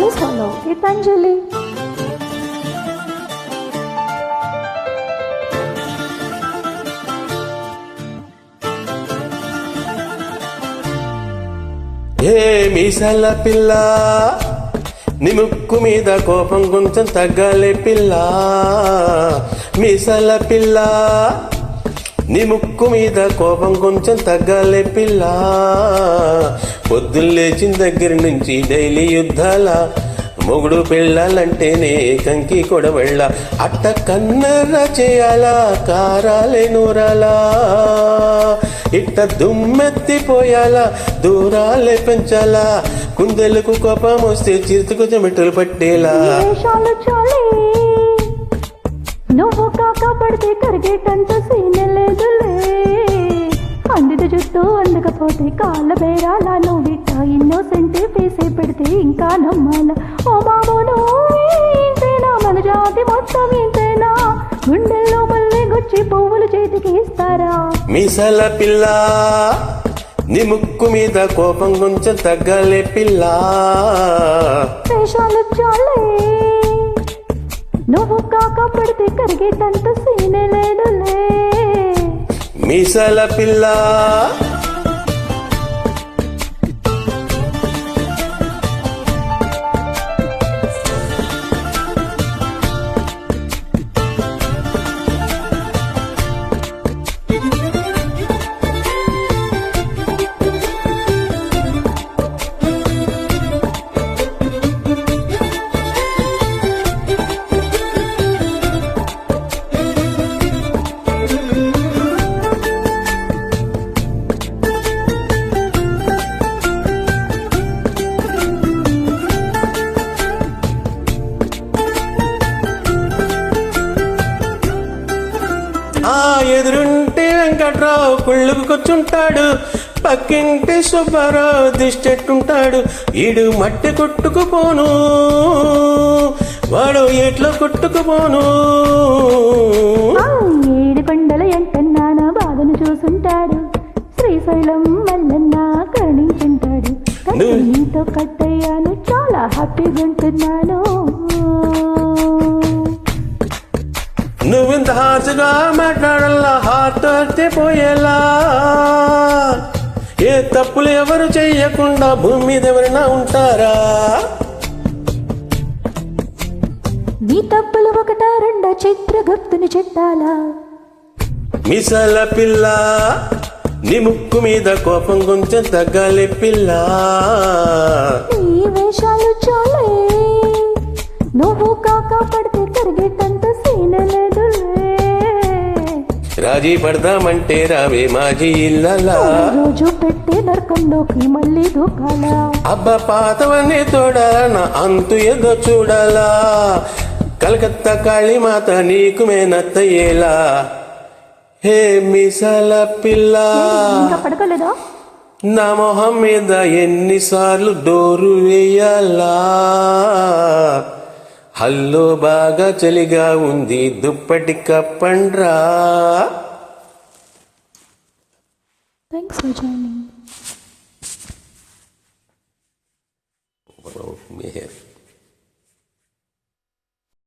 Please follow Gitanjali. ఏ మీసాల పిల్ల నీ ముక్కు మీద కోపం కొంచెం తగ్గాలే పిల్ల. మీసాల పిల్ల నీ ముక్కు మీద కోపం కొంచెం తగ్గాలే పిల్ల. పొద్దున్న లేచిన దగ్గర నుంచి డైలీ యుద్ధాల మొగుడు పెళ్ళాలంటేనే కంకి కొడవెళ్ళ. అట్ట కన్నెర్ర చేయాలా కారాలే నూరాలా, ఇట్ట దుమ్మెత్తిపోయాలా దూరాలే పెంచాలా. కుందెలకు కోపం వస్తే చిరుతుకు చెమటలు పట్టేలా. నువ్వు కాకపడితే కరిగేటంత సీన్ లేదులే. అందిన జుట్టు అందకపోతే కాళ్ళ బేరాల. నువ్విట్ట ఇన్నోసెంట్ వేసే పెడితే ఇంకా నమ్మాల. ఓ బాబు నువ్వేంతేనా, మన జాతి మొత్తం ఇంతేనా. గుండెల్లో మళ్ళీ గుచ్చి పువ్వులు చేతికి ఇస్తారా. మీసాల పిల్ల నీ ముక్కు మీద కోపం కొంచెం తగ్గాలే పిల్ల. వేషాలు చాలే, నువ్వు కాకపడితే కరిగేటంత సీనే లేదులే. మీసాల పిల్ల ఎదురుంటే వెంకట్రావు కుళ్ళుకు కూర్చుంటాడు. పక్కింటి సుబ్బారావు దిష్టెట్టుంటాడు. ఈడు మట్టి కొట్టుకుపోను, వాడు ఎట్లో కొట్టుకుపోను. ఏడు కొండల ఎంటన్నాన బాధను చూసుంటాడు. శ్రీశైలం మల్లన్న కరుణించుంటాడు. నీతో కట్టయ్యాను, చాలా హ్యాపీగా ఉంటున్నాను. నువ్వింత హార్ష్గా మాట్లాడాలా, హార్ట్ అయితే పోయేలా. ఏ తప్పులు ఎవరు చెయ్యకుండా భూమి మీద ఎవరైనా ఉంటారా. నీ తప్పులు ఒకటా రెండా చిత్రగుప్తుని చెట్టాలా. మిసాల పిల్ల నీ ముక్కు మీద కోపం కొంచెం తగ్గాలి పిల్ల. ఈ వేషాలు చాలే, నువ్వు కాకపడితే కరిగేటంత సీన్ లేదులే. రాజీ పడదామంటే రావే మాజీ ఇల్లలా. రోజు పెట్టే నరకంలోకి మళ్ళీ దూకాలా. అబ్బా పాతవన్నీ తోడాలా, నా అంతు ఏదో చూడాలా. కలకత్తా కాళీమాత నీకు మేనత్తయ్యేలా. హే మిసాల పిల్ల పడకలేదా, నా మొహం మీద ఎన్నిసార్లు డోరు వేయాలా. హల్లో బాగా చలిగా ఉంది, దుప్పటి కప్పండ్రా. Thanks for joining.